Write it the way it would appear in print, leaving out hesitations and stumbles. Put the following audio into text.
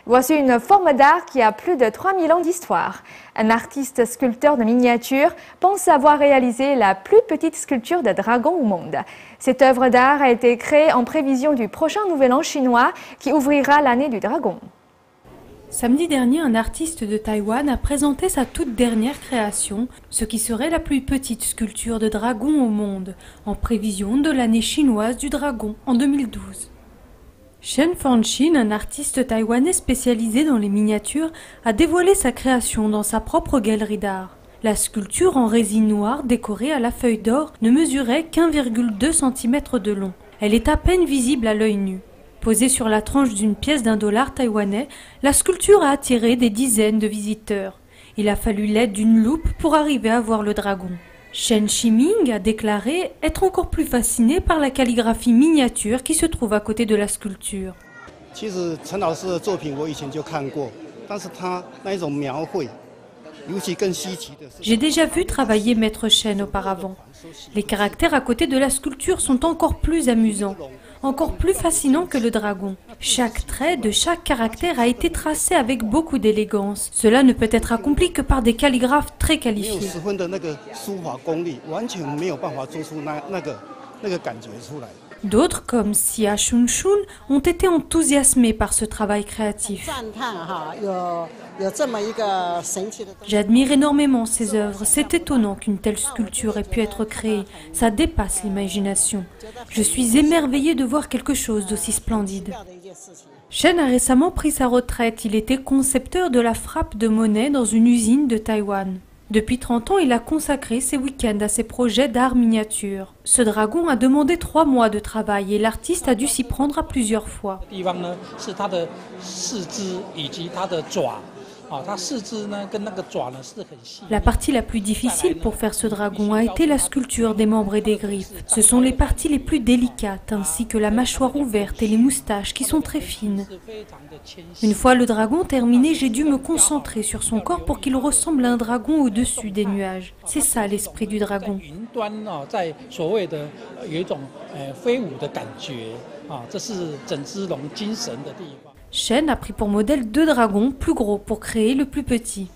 Voici une forme d'art qui a plus de 3000 ans d'histoire. Un artiste sculpteur de miniature pense avoir réalisé la plus petite sculpture de dragon au monde. Cette œuvre d'art a été créée en prévision du prochain Nouvel An chinois qui ouvrira l'année du dragon. Samedi dernier, un artiste de Taïwan a présenté sa toute dernière création, ce qui serait la plus petite sculpture de dragon au monde, en prévision de l'année chinoise du dragon en 2012. Shen Fanxin, un artiste taïwanais spécialisé dans les miniatures, a dévoilé sa création dans sa propre galerie d'art. La sculpture en résine noire décorée à la feuille d'or ne mesurait qu'1,2 cm de long. Elle est à peine visible à l'œil nu. Posée sur la tranche d'une pièce d'$1 taïwanais, la sculpture a attiré des dizaines de visiteurs. Il a fallu l'aide d'une loupe pour arriver à voir le dragon. Shen Shiming a déclaré être encore plus fasciné par la calligraphie miniature qui se trouve à côté de la sculpture. J'ai déjà vu travailler Maître Shen auparavant. Les caractères à côté de la sculpture sont encore plus amusants, encore plus fascinants que le dragon. Chaque trait de chaque caractère a été tracé avec beaucoup d'élégance. Cela ne peut être accompli que par des calligraphes très qualifiés. D'autres, comme Xia Shunshun, ont été enthousiasmés par ce travail créatif. J'admire énormément ces œuvres. C'est étonnant qu'une telle sculpture ait pu être créée. Ça dépasse l'imagination. Je suis émerveillé de voir quelque chose d'aussi splendide. Shen a récemment pris sa retraite. Il était concepteur de la frappe de monnaie dans une usine de Taïwan. Depuis 30 ans, il a consacré ses week-ends à ses projets d'art miniature. Ce dragon a demandé 3 mois de travail et l'artiste a dû s'y prendre à plusieurs fois. La partie la plus difficile pour faire ce dragon a été la sculpture des membres et des griffes. Ce sont les parties les plus délicates, ainsi que la mâchoire ouverte et les moustaches qui sont très fines. Une fois le dragon terminé, j'ai dû me concentrer sur son corps pour qu'il ressemble à un dragon au-dessus des nuages. C'est ça l'esprit du dragon. Shen a pris pour modèle 2 dragons plus gros pour créer le plus petit.